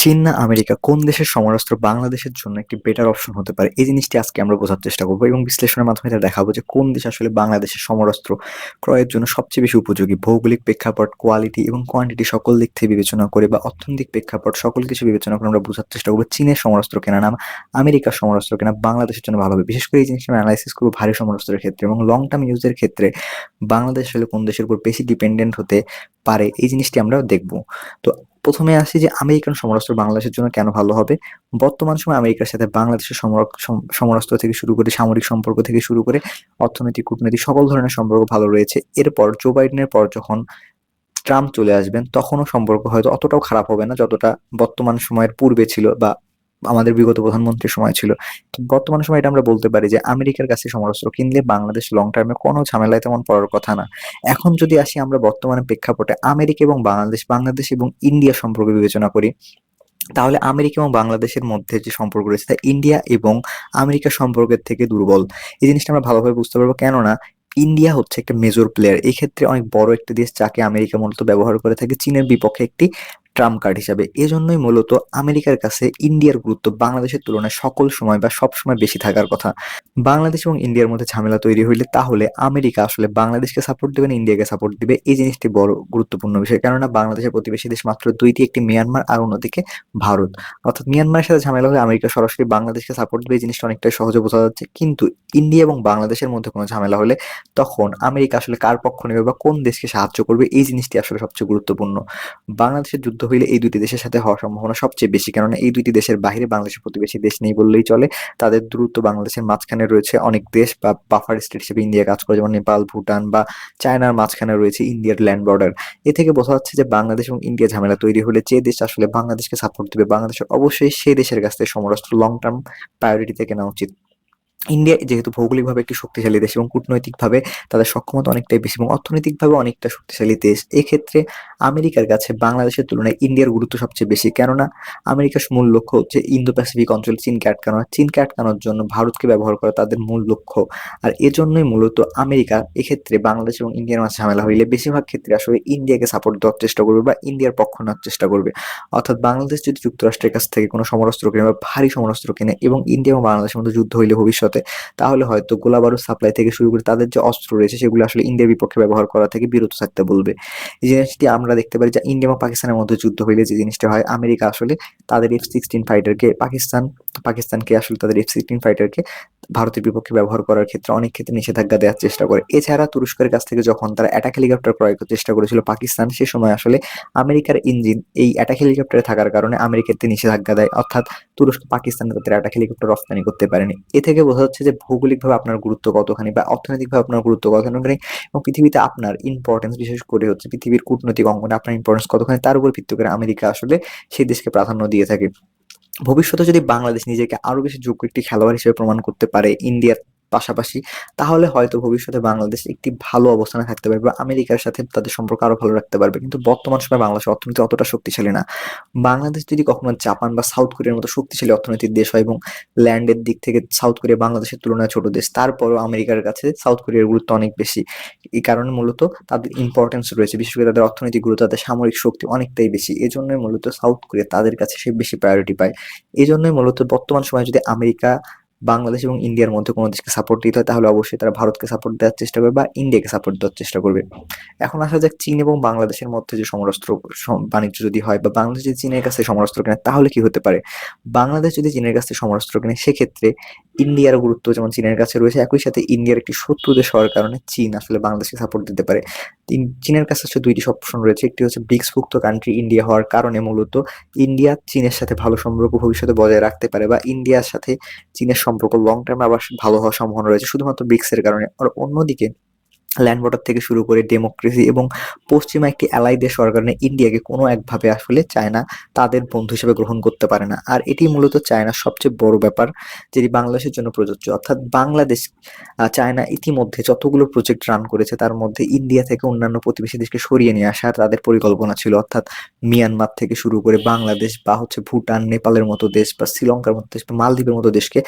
চীন না আমেরিকা কোন দেশের সমরাস্ত্র বাংলাদেশের জন্য একটি বেটার অপশন হতে পারে এই জিনিসটি আজকে আমরা বোঝার চেষ্টা করবো এবং বিশ্লেষণের মাধ্যমে এটা দেখাবো যে কোন দেশ আসলে বাংলাদেশের সমরাস্ত্র ক্রয়ের জন্য সবচেয়ে বেশি উপযোগী ভৌগোলিক প্রেক্ষাপট কোয়ালিটি এবং কোয়ান্টিটি সকল দিক থেকে বিবেচনা করে বা অর্থনৈতিক প্রেক্ষাপট সকল কিছু বিবেচনা করে আমরা বোঝার চেষ্টা করবো চীনের সমরাস্ত্র কেনা না আমেরিকার সমরাস্ত্র কেনা বাংলাদেশের জন্য ভালো হবে। বিশেষ করে এই জিনিসটা আমরা অ্যানালাইসিস করবো ভারী সমরাস্ত্রের ক্ষেত্রে এবং লং টার্ম ইউজের ক্ষেত্রে বাংলাদেশ আসলে কোন দেশের উপর বেশি ডিপেন্ডেন্ট হতে পারে এই জিনিসটি আমরা দেখবো। তো প্রথমে আসি যে আমেরিকান সমরাস্ত্র বাংলাদেশের জন্য কেন ভালো হবে। বর্তমান সময়ে আমেরিকার সাথে বাংলাদেশের সমরাস্ত্র থেকে শুরু করে সামরিক সম্পর্ক থেকে শুরু করে অর্থনৈতিক কূটনৈতিক সকল ধরনের সম্পর্ক ভালো রয়েছে। এরপর জো বাইডেনের পর যখন ট্রাম্প চলে আসবেন তখনও সম্পর্ক হয়তো অতটাও খারাপ হবে না যতটা বর্তমান সময়ের পূর্বে ছিল বা আমাদের বিগত প্রধানমন্ত্রীর সময় ছিল। তো বর্তমান সময়ে এটা আমরা বলতে পারি যে আমেরিকার কাছে সমরাস্ত্র কিনলে বাংলাদেশ লং টার্মে কোনো ঝামেলায় তেমন পড়ার কথা না। এখন যদি আসি আমরা বর্তমানে প্রেক্ষাপটে আমেরিকা এবং বাংলাদেশ এবং ইন্ডিয়া সম্পর্কে বিবেচনা করি, তাহলে আমেরিকা এবং বাংলাদেশের মধ্যে যে সম্পর্ক রয়েছে তা ইন্ডিয়া এবং আমেরিকার সম্পর্কের থেকে দুর্বল। এই জিনিসটা আমরা ভালোভাবে বুঝতে পারবো, কেননা ইন্ডিয়া হচ্ছে একটা মেজর প্লেয়ার, এই ক্ষেত্রে অনেক বড় একটা দেশ যাকে আমেরিকা মূলত ব্যবহার করে থাকে চীনের বিপক্ষে একটি ট্রাম্প কার্ড হিসাবে। এজন্যই মূলত আমেরিকার কাছে ইন্ডিয়ার গুরুত্ব বাংলাদেশের তুলনায় সকল সময় বা সব সময় বেশি থাকার কথা। বাংলাদেশ এবং ইন্ডিয়ার মধ্যে ঝামেলা তৈরি হইলে তাহলে আমেরিকা আসলে বাংলাদেশকে সাপোর্ট দিবে না ইন্ডিয়াকে সাপোর্ট দিবে, এই জিনিসটি বড় গুরুত্বপূর্ণ বিষয়। কেননা বাংলাদেশের প্রতিবেশী দেশ মাত্র দুইটি, একটি মিয়ানমার আর অন্যদিকে ভারত। অর্থাৎ মিয়ানমারের সাথে ঝামেলা হলে আমেরিকা সরাসরি বাংলাদেশকে সাপোর্ট দিবে, এই জিনিসটা অনেকটাই সহজে বোঝা যাচ্ছে। কিন্তু ইন্ডিয়া এবং বাংলাদেশের মধ্যে কোনো ঝামেলা হলে তখন আমেরিকা আসলে কার পক্ষ নেবে বা কোন দেশকে সাহায্য করবে এই জিনিসটি আসলে সবচেয়ে গুরুত্বপূর্ণ। বাংলাদেশের যুদ্ধ হইলে এই দুটি দেশের সাথে হওয়ার সম্ভাবনা সবচেয়ে বেশি, কেননা এই দুইটি দেশের বাইরে বাংলাদেশের প্রতিবেশী দেশ নেই বললেই চলে। তাদের দ্রুত বাংলাদেশের মাঝখানে রয়েছে অনেক দেশ বা বাফার স্টেট হিসেবে ইন্ডিয়া কাজ করে, যেমন নেপাল ভুটান বা চায়নার মাঝখানে রয়েছে ইন্ডিয়ার ল্যান্ড বর্ডার। এ থেকে বোঝা যাচ্ছে যে বাংলাদেশ এবং ইন্ডিয়া ঝামেলা তৈরি হলে যে দেশ আসলে বাংলাদেশকে সাপোর্ট দিবে বাংলাদেশের অবশ্যই সেই দেশের কাছ থেকে সমরাস্ত্র লং টার্ম প্রায়োরিটিতে কেনা উচিত। ইন্ডিয়া যেহেতু ভৌগোলিকভাবে একটি শক্তিশালী দেশ এবং কূটনৈতিকভাবে তাদের সক্ষমতা অনেকটাই বেশি এবং অর্থনৈতিকভাবে অনেকটা শক্তিশালী দেশ, এক্ষেত্রে আমেরিকার কাছে বাংলাদেশের তুলনায় ইন্ডিয়ার গুরুত্ব সবচেয়ে বেশি। কেননা আমেরিকার মূল লক্ষ্য হচ্ছে ইন্দো প্যাসিফিক অঞ্চলে চীনকে আটকানো, চীনকে আটকানোর জন্য ভারতকে ব্যবহার করা তাদের মূল লক্ষ্য। আর এজন্যই মূলত আমেরিকা এক্ষেত্রে বাংলাদেশ এবং ইন্ডিয়ার মাঝে ঝামেলা হইলে বেশিরভাগ ক্ষেত্রে আসলে ইন্ডিয়াকে সাপোর্ট দেওয়ার চেষ্টা করবে বা ইন্ডিয়ার পক্ষ নেওয়ার চেষ্টা করবে। অর্থাৎ বাংলাদেশ যদি যুক্তরাষ্ট্রের কাছ থেকে কোনো সমরাস্ত্র কিনে বা ভারী সমরাস্ত্র কিনে এবং ইন্ডিয়া এবং বাংলাদেশের মধ্যে যুদ্ধ হইলে ভবিষ্যতে, তাহলে হয়তো গোলাবারুদ সাপ্লাই থেকে শুরু করে তাদের যে অস্ত্র রয়েছে সেগুলো আসলে ইন্ডিয়ার বিপক্ষে ব্যবহার করা থেকে বিরত থাকতে বলবে। এই জিনিসটি আমরা দেখতে পারি যে ইন্ডিয়া এবং পাকিস্তানের মধ্যে যুদ্ধ হইলে যে জিনিসটা হয়, আমেরিকা আসলে তাদের F-16 ফাইটারকে পাকিস্তানকে আসলে তাদের F-16 ফাইটারকে ভারতের বিপক্ষে ব্যবহার করার ক্ষেত্রে অনেক ক্ষেত্রে নিষেধাজ্ঞা দেওয়ার চেষ্টা করে। এছাড়া তুরস্কের কাছ থেকে যখন তারা অ্যাটাক হেলিকপ্টার ক্রয় করার চেষ্টা করেছিল পাকিস্তান, সে সময় আসলে আমেরিকার ইঞ্জিন এই অ্যাটাক হেলিকপ্টারে থাকার কারণে আমেরিকাতে নিষেধাজ্ঞা দেয়, অর্থাৎ তুরস্ক পাকিস্তানে তাদের অ্যাটাক হেলিকপ্টার রপ্তানি করতে পারেনি। এ থেকে বোঝা যাচ্ছে যে ভৌগোলিকভাবে আপনার গুরুত্ব কতখানি বা অর্থনৈতিকভাবে আপনার গুরুত্ব কতখানি এবং পৃথিবীতে আপনার ইম্পর্টেন্স, বিশেষ করে হচ্ছে পৃথিবীর কূটনৈতিক অঙ্গনে আপনার ইম্পর্টেন্স কতখানি তার উপর ভিত্তি করে আমেরিকা আসলে সেই দেশকে প্রাধান্য দিয়ে থাকে। ভবিষ্যতে যদি বাংলাদেশ নিজেকে আরো বেশি যোগ্য একটি খেলোয়াড় হিসেবে প্রমাণ করতে পারে ইন্ডিয়ার পাশাপাশি, তাহলে হয়তো ভবিষ্যতে বাংলাদেশ একটি ভালো অবস্থানে থাকতে পারবে বা আমেরিকার সাথে তাদের সম্পর্ক আরো ভালো রাখতে পারবে। কিন্তু বর্তমান সময়ে বাংলাদেশের অর্থনীতি অতটা শক্তিশালী না। বাংলাদেশ যদি কখনো জাপান বা সাউথ কোরিয়ার মতো শক্তিশালী অর্থনৈতিক দেশ হয় এবং ল্যান্ডের দিক থেকে সাউথ কোরিয়া বাংলাদেশের তুলনায় ছোট দেশ, তারপরও আমেরিকার কাছে সাউথ কোরিয়ার গুরুত্ব অনেক বেশি। এই কারণে মূলত তাদের ইম্পর্টেন্স রয়েছে, বিশেষ করে তাদের অর্থনৈতিক গুরুত্ব, তাদের সামরিক শক্তি অনেকটাই বেশি। এজন্যই মূলত সাউথ কোরিয়া তাদের কাছে সে বেশি প্রায়োরিটি পায়। এই জন্যই মূলত বর্তমান সময়ে যদি আমেরিকা বাংলাদেশ এবং ইন্ডিয়ার মধ্যে কোনো দেশকে সাপোর্ট দিতে হয় তাহলে অবশ্যই তারা ভারতকে সাপোর্ট দেওয়ার চেষ্টা করবে বা ইন্ডিয়াকে সাপোর্ট দেওয়ার চেষ্টা করবে। এখন আসা যাক চীন এবং বাংলাদেশের মধ্যে যে সমরাস্ত্র বাণিজ্য যদি হয় বা বাংলাদেশ যদি চীনের কাছে সমরাস্ত্র কেনে তাহলে কি হতে পারে। বাংলাদেশ যদি চীনের কাছে সমরাস্ত্র কেনে সেক্ষেত্রে ইন্ডিয়ার গুরুত্ব যেমন চীনের কাছে রয়েছে, একই সাথে ইন্ডিয়ার একটি শত্রু দেশ হওয়ার কারণে চীন আসলে বাংলাদেশকে সাপোর্ট দিতে পারে। চীনের কাছে আসলে দুইটি অপশন রয়েছে, একটি হচ্ছে ব্রিক্সভুক্ত কান্ট্রি ইন্ডিয়া হওয়ার কারণে মূলত ইন্ডিয়া চীনের সাথে ভালো সম্পর্ক ভবিষ্যতে বজায় রাখতে পারে বা ইন্ডিয়ার সাথে চীনের সম্পর্ক লং টার্মে আবার ভালো হওয়ার সম্ভাবনা রয়েছে শুধুমাত্র ব্রিক্সের কারণে। আর অন্যদিকে ল্যান্ড বর্ডার থেকে শুরু করে ডেমোক্রেসি এবং পশ্চিমা একটি অ্যালাই দেশ হওয়ার কারণে ইন্ডিয়াকে কোনো একভাবে আসলে চায়না তাদের বন্ধু হিসেবে গ্রহণ করতে পারে না। আর এটি মূলত চায়নার সবচেয়ে বড় ব্যাপার যেটি বাংলাদেশের জন্য প্রযোজ্য। অর্থাৎ বাংলাদেশ চায়না ইতিমধ্যে যতগুলো প্রজেক্ট রান করেছে তার মধ্যে ইন্ডিয়া থেকে অন্যান্য প্রতিবেশী দেশকে সরিয়ে নিয়ে আসা তাদের পরিকল্পনা ছিল। অর্থাৎ মিয়ানমার থেকে শুরু করে বাংলাদেশ বা হচ্ছে ভুটান নেপালের মতো দেশ বা শ্রীলঙ্কার মতো দেশ বা মালদ্বীপের মতো দেশকে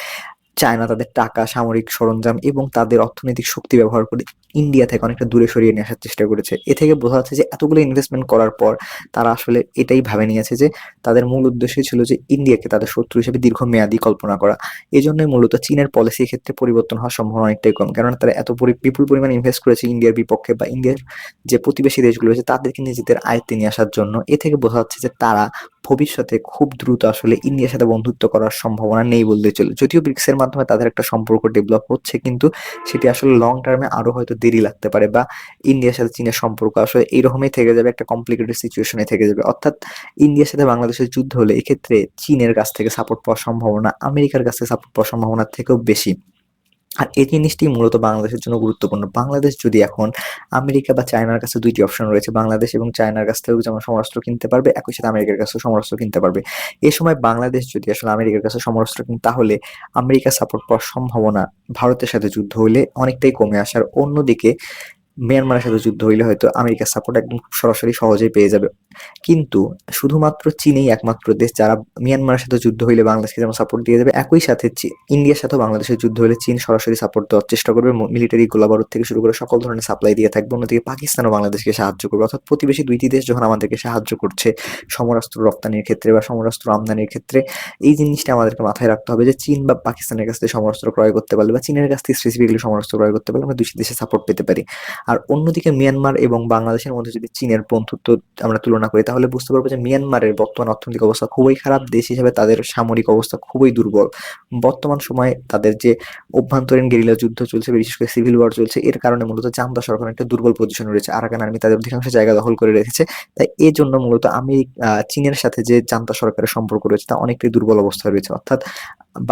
চায়না তাদের টাকা, সামরিক সরঞ্জাম এবং তাদের অর্থনৈতিক শক্তি ব্যবহার করে ইন্ডিয়া থেকে অনেকটা দূরে সরিয়ে নিয়ে আসার চেষ্টা করেছে। এ থেকে বোঝা যাচ্ছে যে এতগুলো ইনভেস্টমেন্ট করার পর তারা আসলে এটাই ভাবে নিয়েছে যে তাদের মূল উদ্দেশ্যই ছিল যে ইন্ডিয়াকে তাদের শত্রু হিসেবে দীর্ঘমেয়াদী কল্পনা করা। এজন্যই মূলত চীনের পলিসির ক্ষেত্রে পরিবর্তন হওয়ার সম্ভাবনা অনেকটাই কম। কেননা তারা এত বিপুল পরিমাণ ইনভেস্ট করেছে ইন্ডিয়ার বিপক্ষে বা ইন্ডিয়ার যে প্রতিবেশী দেশগুলো রয়েছে তাদেরকে নিজেদের আয়ত্তে নিয়ে আসার জন্য। এ থেকে বোঝা যাচ্ছে যে তারা ভবিষ্যতে খুব দ্রুত আসলে ইন্ডিয়ার সাথে বন্ধুত্ব করার সম্ভাবনা নেই বললেই চলে। যদিও ব্রিক্স এর মাধ্যমে তাদের একটা সম্পর্ক ডেভেলপ হচ্ছে, কিন্তু সেটি আসলে লং টার্মে আরো হয়তো দেরি লাগতে পারে বা ইন্ডিয়ার সাথে চীনের সম্পর্ক আসলে এইরকমই থেকে যাবে, একটা কমপ্লিকেটেড সিচুয়েশনে থেকে যাবে। অর্থাৎ ইন্ডিয়ার সাথে বাংলাদেশের যুদ্ধ হলে এক্ষেত্রে চীনের কাছ থেকে সাপোর্ট পাওয়ার সম্ভাবনা আমেরিকার কাছ থেকে সাপোর্ট পাওয়ার সম্ভাবনার থেকেও বেশি। আর এই জিনিসটি মূলত বাংলাদেশের জন্য গুরুত্বপূর্ণ। বাংলাদেশ যদি এখন আমেরিকা বা চায়নার কাছে ২ টি অপশন রয়েছে। বাংলাদেশ এবং চায়নার কাছ থেকেও যেমন সমরাস্ত্র কিনতে পারবে, একই সাথে আমেরিকার কাছেও সমরাস্ত্র কিনতে পারবে। এ সময় বাংলাদেশ যদি আসলে আমেরিকার কাছে সমরাস্ত্র কিনে তাহলে আমেরিকার সাপোর্ট পাওয়ার সম্ভাবনা ভারতের সাথে যুদ্ধ হইলে অনেকটাই কমে আসে। আর অন্যদিকে মিয়ানমারের সাথে যুদ্ধ হইলে হয়তো আমেরিকার সাপোর্ট একদম সরাসরি সহজেই পেয়ে যাবে। কিন্তু শুধুমাত্র চীনই একমাত্র দেশ যারা মিয়ানমারের সাথে যুদ্ধ হইলে বাংলাদেশকে যেমন সাপোর্ট দিয়ে যাবে, একই সাথে ইন্ডিয়ার সাথেও বাংলাদেশের যুদ্ধ হলে চীন সরাসরি সাপোর্ট দেওয়ার চেষ্টা করবে। মিলিটারি গোলাবারুদ থেকে শুরু করে সকল ধরনের সাপ্লাই দিয়ে থাকবে। অন্যদিকে পাকিস্তানও বাংলাদেশকে সাহায্য করবে। অর্থাৎ প্রতিবেশী ২ টি দেশ যখন আমাদেরকে সাহায্য করছে সমরাস্ত্র রপ্তানির ক্ষেত্রে বা সমরাস্ত্র আমদানির ক্ষেত্রে, এই জিনিসটা আমাদেরকে মাথায় রাখতে হবে যে চীন বা পাকিস্তানের কাছ থেকে সমরাস্ত্র ক্রয় করতে পারলে বা চীনের কাছ থেকে স্পেসিফিক্যালি সমরাস্ত্র ক্রয় করতে পারলে আমরা ২ দেশের সাপোর্ট পেতে পারি। আর অন্যদিকে মিয়ানমার এবং বাংলাদেশের মধ্যে যদি চীনের বন্ধুত্ব আমরা তুলনা করি তাহলে বুঝতে পারবো যে মিয়ানমারের বর্তমান অর্থনৈতিক অবস্থা খুবই খারাপ। দেশ হিসেবে তাদের সামরিক অবস্থা খুবই দুর্বল। বর্তমান সময়ে তাদের যে অভ্যন্তরীণ গেরিলা যুদ্ধ চলছে, বিশেষ করে সিভিল ওয়ার চলছে, এর কারণে মূলত চান্দা সরকার একটা দুর্বল পজিশনে রয়েছে। আরাকান আর্মি তাদের অধিকাংশ জায়গা দখল করে রেখেছে। তাই এই জন্য মূলত চীনের সাথে যে জান্তা সরকারের সম্পর্ক রয়েছে তা অনেকটাই দুর্বল অবস্থায় রয়েছে। অর্থাৎ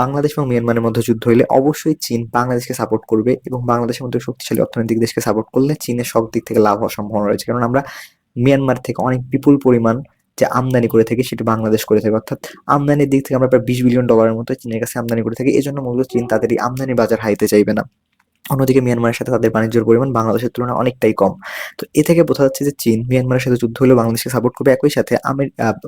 বাংলাদেশ এবং মিয়ানমারের মধ্যে যুদ্ধ হলে অবশ্যই চীন বাংলাদেশকে সাপোর্ট করবে এবং বাংলাদেশের মধ্যে শক্তিশালী অর্থনৈতিক দেশকে সাপোর্ট করলে চীনের সব দিক থেকে লাভ হওয়ার সম্ভাবনা রয়েছে। কারণ আমরা মিয়ানমার থেকে অনেক বিপুল পরিমাণ যে আমদানি করে থাকি সেটি বাংলাদেশ করে থাকে। অর্থাৎ আমদানির দিক থেকে আমরা প্রায় $20 বিলিয়ন মতো চীনের কাছে আমদানি করে থাকি। এজন্য মূলত চীন তাদের এই আমদানি বাজার হারাতে চাইবে না। অন্যদিকে মিয়ানমারের সাথে তাদের বাণিজ্যের পরিমাণ বাংলাদেশের তুলনায় অনেকটাই কম। তো এ থেকে বোঝা যাচ্ছে যে চীন মিয়ানমারের সাথে যুদ্ধ হলেও বাংলাদেশকে সাপোর্ট করবে, একই সাথে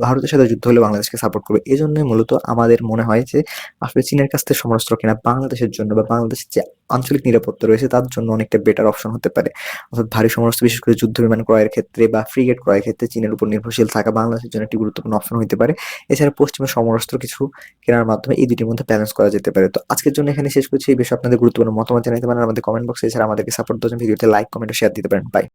ভারতের সাথে যুদ্ধ হলেও বাংলাদেশকে সাপোর্ট করবে। এজন্যই মূলত আমাদের মনে হয় যে আসলে চীনের কাছ থেকে সমরাস্ত্র কেনা বাংলাদেশের জন্য বা বাংলাদেশের যে আঞ্চলিক নিরাপত্তা রয়েছে তার জন্য অনেকটা বেটার অপশন হতে পারে। অর্থাৎ ভারী সমরাস্ত্র বিশেষ করে যুদ্ধ বিমান ক্রয়ের ক্ষেত্রে বা ফ্রিগেট ক্রয়ের ক্ষেত্রে চীনের উপর নির্ভরশীল থাকা বাংলাদেশের জন্য একটি গুরুত্বপূর্ণ অপশন হতে পারে। এছাড়া পশ্চিমা সমরাস্ত্র কিছু কেনার মাধ্যমে এই দুটির মধ্যে ব্যালেন্স করা যেতে পারে। তো আজকের জন্য এখানে শেষ করছি। এই বিষয়ে আপনাদের গুরুত্বপূর্ণ মতামত জানাতে পারেন আমাদের কমেন্ট বক্সে। এছাড়া আমাদেরকে সাপোর্ট দেওয়ার জন্য ভিডিওতে লাইক, কমেন্ট ও শেয়ার দিতে পারেন। বাই।